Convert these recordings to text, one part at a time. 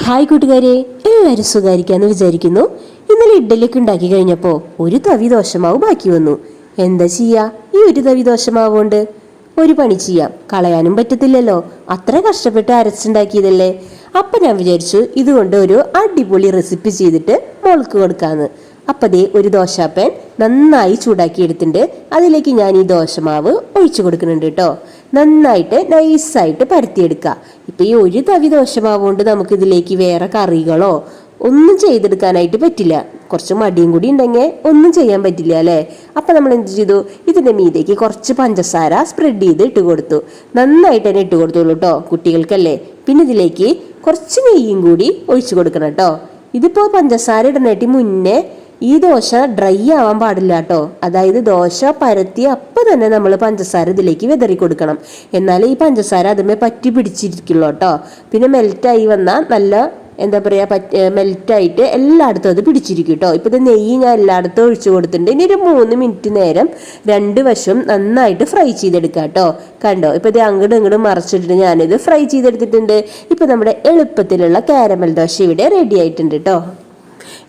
Hi കൂട്ടുകാരെ, എല്ലാവരും സുഖായിരിക്കാന്ന് വിചാരിക്കുന്നു. ഇന്നലെ ഇഡ്ഡലിയൊക്കെ ഉണ്ടാക്കി കഴിഞ്ഞപ്പോൾ ഒരു തവി ദോശമാവ് ബാക്കി വന്നു. എന്താ ചെയ്യാ? ഈ ഒരു തവി ദോശമാവുകൊണ്ട് ഒരു പണി ചെയ്യാം, കളയാനും പറ്റത്തില്ലല്ലോ, അത്ര കഷ്ടപ്പെട്ട് അരച്ചുണ്ടാക്കിയതല്ലേ. അപ്പം ഞാൻ വിചാരിച്ചു ഇതുകൊണ്ട് ഒരു അടിപൊളി റെസിപ്പി ചെയ്തിട്ട് മോൾക്ക് കൊടുക്കാന്ന്. അപ്പം ദേ ഒരു ദോശാപ്പാൻ നന്നായി ചൂടാക്കി എടുത്തിട്ടുണ്ട്. അതിലേക്ക് ഞാൻ ഈ ദോശമാവ് ഒഴിച്ചു കൊടുക്കുന്നുണ്ട് കേട്ടോ. നന്നായിട്ട് നൈസായിട്ട് പരത്തിയെടുക്കുക. ഇപ്പം ഈ ഒരു തവി ദോശമാവ് കൊണ്ട് നമുക്ക് ഇതിലേക്ക് വേറെ കറികളോ ഒന്നും ചെയ്തെടുക്കാനായിട്ട് പറ്റില്ല. കുറച്ച് മടിയും കൂടി ഉണ്ടെങ്കിൽ ഒന്നും ചെയ്യാൻ പറ്റില്ല അല്ലേ. അപ്പം നമ്മൾ എന്ത് ചെയ്തു, ഇതിൻ്റെ മീതേക്ക് കുറച്ച് പഞ്ചസാര സ്പ്രെഡ് ചെയ്ത് ഇട്ട് കൊടുത്തു. നന്നായിട്ട് തന്നെ ഇട്ട് കൊടുത്തോളൂ കേട്ടോ, കുട്ടികൾക്കല്ലേ. പിന്നെ ഇതിലേക്ക് കുറച്ച് നെയ്യും കൂടി ഒഴിച്ചു കൊടുക്കണം കേട്ടോ. ഇതിപ്പോൾ പഞ്ചസാര ഇടുന്നതിന് മുന്നേ ഈ ദോശ ഡ്രൈ ആവാൻ പാടില്ല കേട്ടോ. അതായത് ദോശ പരത്തി അപ്പം തന്നെ നമ്മൾ പഞ്ചസാര ഇതിലേക്ക് വിതറി കൊടുക്കണം. എന്നാലേ ഈ പഞ്ചസാര അതുമേ പറ്റി പിടിച്ചിരിക്കുള്ളൂ കേട്ടോ. പിന്നെ മെൽറ്റായി വന്നാൽ നല്ല എന്താ പറയുക, മെൽറ്റായിട്ട് എല്ലായിടത്തും അത് പിടിച്ചിരിക്കും കേട്ടോ. ഇപ്പം ഇത് നെയ്യ് ഞാൻ എല്ലായിടത്തും ഒഴിച്ചു കൊടുത്തിട്ടുണ്ട്. ഇനി ഒരു 3 മിനിറ്റ് നേരം 2 വശം നന്നായിട്ട് ഫ്രൈ ചെയ്തെടുക്കാം കേട്ടോ. കണ്ടോ, ഇപ്പം ഇത് അങ്ങോട്ടും ഇങ്ങോട്ടും മറച്ചിട്ടിട്ട് ഞാനിത് ഫ്രൈ ചെയ്തെടുത്തിട്ടുണ്ട്. ഇപ്പം നമ്മുടെ എളുപ്പത്തിലുള്ള കാരമൽ ദോശ ഇവിടെ റെഡി ആയിട്ടുണ്ട് കേട്ടോ.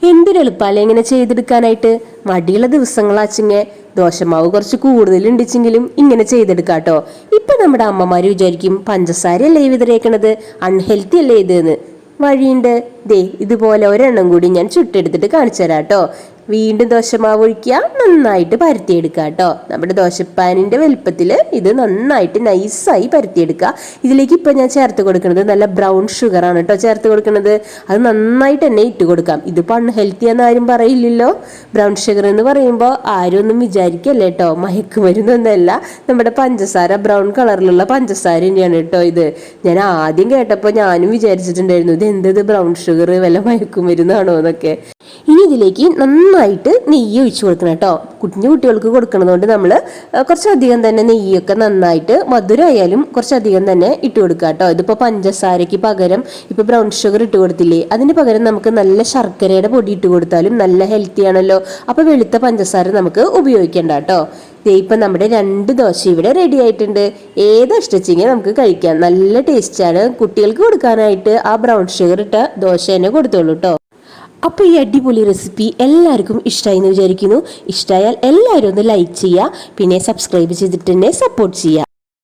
എന്തൊരു എളുപ്പമല്ലേ ഇങ്ങനെ ചെയ്തെടുക്കാനായിട്ട്. മടിയുള്ള ദിവസങ്ങളാച്ചിങ്ങ ദോശമാവ് കുറച്ച് കൂടുതലുണ്ടിച്ചെങ്കിലും ഇങ്ങനെ ചെയ്തെടുക്കാട്ടോ. ഇപ്പൊ നമ്മുടെ അമ്മമാര് വിചാരിക്കും പഞ്ചസാരയല്ലേ വിതറിയേക്കണത്, അൺഹെൽത്തി അല്ലേ ഇതെന്ന്. വഴിയുണ്ട്, ദേ ഇതുപോലെ ഒരെണ്ണം കൂടി ഞാൻ ചുട്ടെടുത്തിട്ട് കാണിച്ചു തരാം കേട്ടോ. വീണ്ടും ദോശമാവ് ഒഴിക്കുക, നന്നായിട്ട് പരത്തിയെടുക്കുക കേട്ടോ. നമ്മുടെ ദോശപ്പാനിൻ്റെ വലുപ്പത്തിൽ ഇത് നന്നായിട്ട് നൈസായി പരത്തിയെടുക്കുക. ഇതിലേക്ക് ഇപ്പം ഞാൻ ചേർത്ത് കൊടുക്കുന്നത് നല്ല ബ്രൗൺ ഷുഗറാണ് കേട്ടോ ചേർത്ത് കൊടുക്കുന്നത്. അത് നന്നായിട്ട് തന്നെ ഇട്ട് കൊടുക്കാം. ഇതിപ്പോൾ അൺഹെൽത്തി എന്ന് ആരും പറയില്ലല്ലോ. ബ്രൗൺ ഷുഗർ എന്ന് പറയുമ്പോൾ ആരും ഒന്നും വിചാരിക്കല്ലേ കേട്ടോ, മയക്കുമരുന്നൊന്നല്ല, നമ്മുടെ പഞ്ചസാര, ബ്രൗൺ കളറിലുള്ള പഞ്ചസാര തന്നെയാണ് കേട്ടോ ഇത്. ഞാൻ ആദ്യം കേട്ടപ്പോൾ ഞാനും വിചാരിച്ചിട്ടുണ്ടായിരുന്നു ഇത് എന്തത് ബ്രൗൺ ഷുഗർ, വല്ല മയക്കുമരുന്നാണോ എന്നൊക്കെ. ഇനി ഇതിലേക്ക് നന്നായിട്ട് നെയ്യ് ഒഴിച്ചു കൊടുക്കണം കേട്ടോ. കുഞ്ഞു കുട്ടികൾക്ക് കൊടുക്കണതുകൊണ്ട് നമ്മൾ കുറച്ചധികം തന്നെ നെയ്യൊക്കെ നന്നായിട്ട്, മധുരമായാലും കുറച്ചധികം തന്നെ ഇട്ട് കൊടുക്കുക കേട്ടോ. ഇതിപ്പോൾ പഞ്ചസാരയ്ക്ക് പകരം ഇപ്പോൾ ബ്രൗൺ ഷുഗർ ഇട്ട് കൊടുത്തില്ലേ, അതിന് പകരം നമുക്ക് നല്ല ശർക്കരയുടെ പൊടി ഇട്ട് കൊടുത്താലും നല്ല ഹെൽത്തി ആണല്ലോ. അപ്പോൾ വെളുത്ത പഞ്ചസാര നമുക്ക് ഉപയോഗിക്കേണ്ട കേട്ടോ. ഇപ്പം നമ്മുടെ 2 ദോശ ഇവിടെ റെഡി ആയിട്ടുണ്ട്. ഏത് ഇഷ്ടച്ചെങ്കിൽ നമുക്ക് കഴിക്കാം. നല്ല ടേസ്റ്റാണ്. കുട്ടികൾക്ക് കൊടുക്കാനായിട്ട് ആ ബ്രൗൺ ഷുഗർ ഇട്ട ദോശ തന്നെ കൊടുത്തോളൂ കേട്ടോ. അപ്പോൾ ഈ അടിപൊളി റെസിപ്പി എല്ലാവർക്കും ഇഷ്ടമായി എന്ന് വിചാരിക്കുന്നു. ഇഷ്ടമായാൽ എല്ലാവരും ഒന്ന് ലൈക്ക് ചെയ്യുക, പിന്നെ സബ്സ്ക്രൈബ് ചെയ്തിട്ട് തന്നെ സപ്പോർട്ട് ചെയ്യുക.